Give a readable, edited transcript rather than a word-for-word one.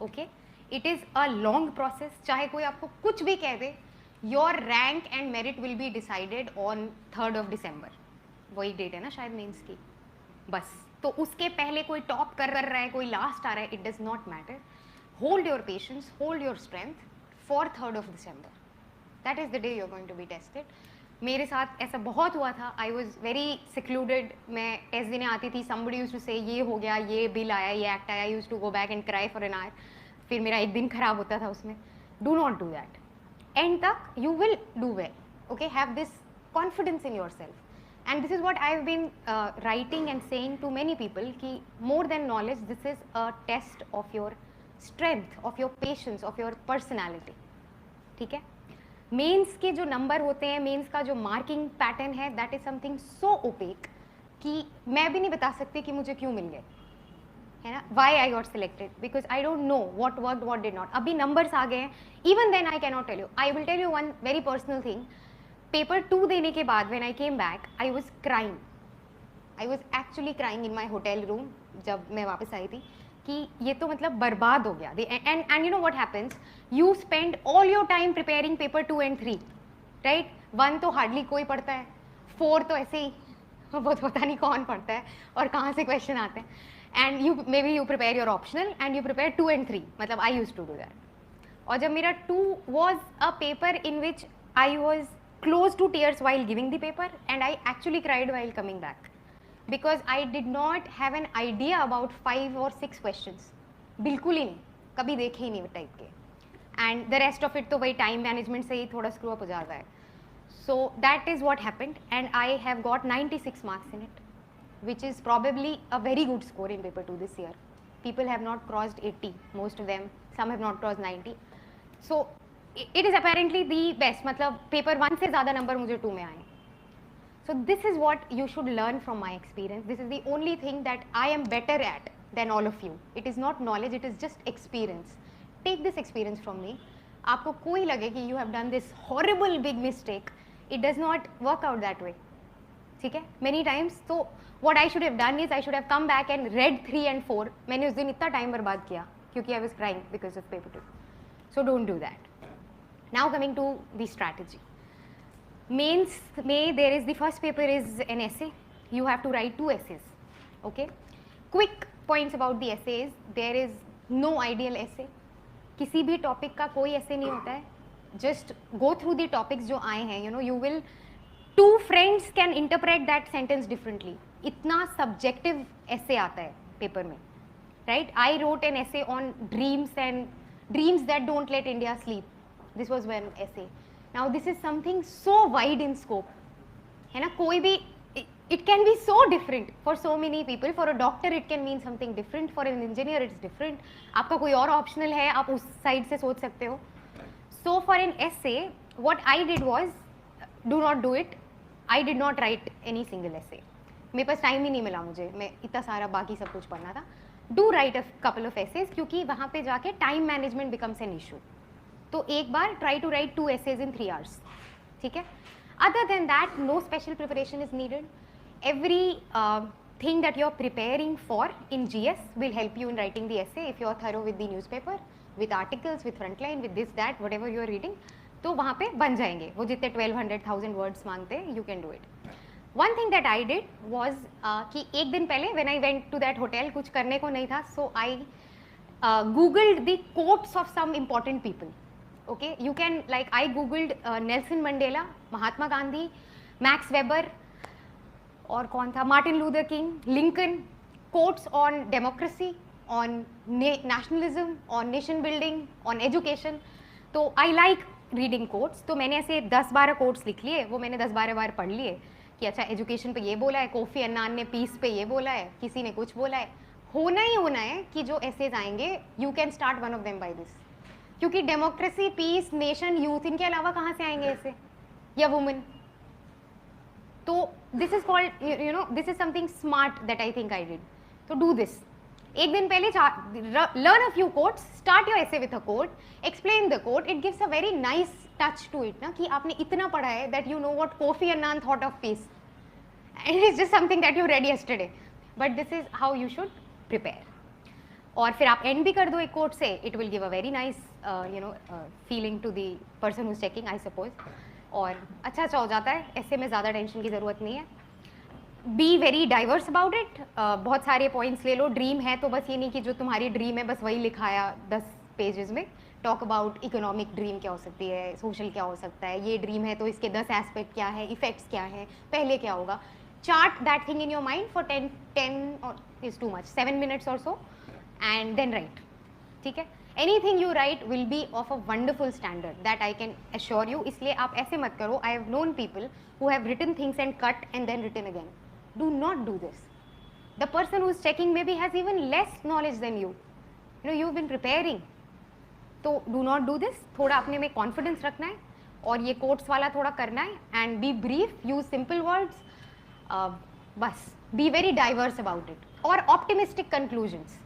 Okay, it is a long process. चाहे कोई आपको कुछ भी कह दे, your rank and merit will be decided on 3rd of December. वही डेट है ना शायद मेंस की. बस, तो उसके पहले कोई टॉप कर रहा है, कोई लास्ट आ रहा है, it does not matter. Hold your patience, hold your strength for 3rd of December. That is the day you are going to be tested. मेरे साथ ऐसा बहुत हुआ था. I was very secluded. मैं एस दिन आती थी, समबडी यूज्ड टू से ये हो गया, ये बिल आया, ये एक्ट आया, used to go back and cry for an hour. फिर मेरा एक दिन खराब होता था उसमें. Do not do that. And तक you will do well. Okay, have this confidence in yourself. And this is what I've been writing and saying to many people कि more than knowledge, this is a test of your strength, of your patience, of your personality. ठीक है. Mains के जो number होते हैं, mains का जो marking pattern है, that is something so opaque कि मैं भी नहीं बता सकती कि मुझे क्यों मिल गए, है ना. Why I got selected, because I don't know what work what did not. अभी नंबर्स आ गए हैं, even then I can not tell you. I will tell you one very personal thing. Paper 2 देने के बाद when I came back, I was crying. I was actually crying in my hotel room जब मैं वापस आई थी कि ये तो मतलब बर्बाद हो गया. And you know what happens, you spend all your time preparing paper 2 and 3, right. 1 तो हार्डली कोई पढ़ता है, 4 तो ऐसे ही बहुत पता नहीं कौन पढ़ता है और कहाँ से क्वेश्चन आते हैं. And you may be you prepare your optional and you prepare 2 and 3. मतलब आई यूज टू डू दैट. और जब मेरा 2 was a paper in which I was close to tears while giving the paper, and I actually cried while coming back because I did not have an idea about 5 or 6 questions. बिल्कुल ही नहीं, कभी देखे ही नहीं type के. and the rest of it तो वही time management से ही थोड़ा screw up हो जाता है. so that is what happened and I have got 96 marks in it, which is probably a very good score in paper 2 this year. people have not crossed 80, most of them, some have not crossed 90. so it is apparently the best. मतलब paper 1 से ज़्यादा number मुझे 2 में आए. so this is what you should learn from my experience. this is the only thing that I am better at than all of you. it is not knowledge, it is just experience. take this experience from me. आपको कोई लगे कि you have done this horrible big mistake, it does not work out that way. ठीक है. many times तो what I should have done is I should have come back and read 3 and 4. मैंने उस दिन इतना टाइम बर्बाद किया क्योंकि I was crying because of paper 2. so don't do that. Now coming to the strategy. Mains में there is the first paper is an essay. You have to write 2 essays. Okay. Quick points about the essays. There is no ideal essay. किसी भी topic का कोई essay नहीं होता है. Just go through the topics जो आए हैं. You know, you will 2 friends can interpret that sentence differently. इतना subjective essay आता है paper में. Right? I wrote an essay on dreams and dreams that don't let India sleep. This was one essay. Now this is something so wide in scope, है ना. कोई भी it can be so different for so many people. For a doctor it can mean something different, for an engineer it's different. आपका कोई और optional है, आप उस side से सोच सकते हो. so for an essay what I did was, do not do it. I did not write any single essay. मेरे पास टाइम ही नहीं मिला मुझे, मैं इतना सारा बाकी सब कुछ पढ़ना था. do write a couple of essays क्योंकि वहाँ पे जाके time management becomes an issue. तो एक बार try to write 2 essays in 3 hours. ठीक है. other than that no special preparation is needed. every thing that you are preparing for in GS will help you in writing the essay if you are thorough with the newspaper, with articles, with frontline, with this that whatever you are reading. तो वहाँ पे बन जाएंगे वो जितने 1200-1000 words मांगते हैं. you can do it. one thing that I did was कि एक दिन पहले when I went to that hotel कुछ करने को नहीं था, so I googled the quotes of some important people. Okay, you can, like I googled Nelson Mandela, Mahatma Gandhi, Max Weber, और कौन था, Martin Luther King, Lincoln, quotes on democracy, on nationalism, on nation building, on education. तो I like reading quotes. तो मैंने ऐसे 10-12 quotes लिख लिए, वो मैंने 10-12 बार पढ़ लिए कि अच्छा एजुकेशन पे ये बोला है, कोफी अन्नान ने पीस पे ये बोला है, किसी ने कुछ बोला है. होना ही होना है कि जो essays आएंगे you can start one of them by this. क्योंकि डेमोक्रेसी, पीस, नेशन, यूथ, इनके अलावा कहाँ से आएंगे ऐसे, या वुमेन. तो this is called you know this is something smart that I think I did. तो डू दिस. एक दिन पहले learn a few quotes, start your essay with a quote, explain the quote. It gives a very nice touch to it ना कि आपने इतना पढ़ा है that you know what Kofi Annan thought of peace. It is just something that you read yesterday, but this is how you should prepare. और फिर आप and भी कर दो एक कोट से, it will give a very nice feeling to the person who is checking, I suppose, और अच्छा हो जाता है। ऐसे में ज़्यादा टेंशन की ज़रूरत नहीं है। Be very diverse about it, बहुत सारे पॉइंट्स ले लो। ड्रीम है तो बस ये नहीं कि जो तुम्हारी ड्रीम है बस वही लिखाया 10 पेजेस में। टॉक अबाउट इकोनॉमिक ड्रीम क्या हो सकती है, सोशल क्या हो सकता है, ये ड्रीम है तो इसके 10 एस्पेक्ट क्या है, इफेक्ट्स क्या है, पहले क्या होगा। Chart that thing in your mind for 10 और इज टू मच, 7 minutes और सो, एंड देन राइट। ठीक है, anything you write will be of a wonderful standard, that I can assure you। इसलिए आप ऐसे मत करो। I have known people who have written things and cut and then written again. Do not do this. The person who is checking maybe has even less knowledge than you. You know, you've been preparing. तो do not do this. थोड़ा अपने में confidence रखना है और ये quotes वाला थोड़ा करना है, and be brief, use simple words. बस be very diverse about it और optimistic conclusions.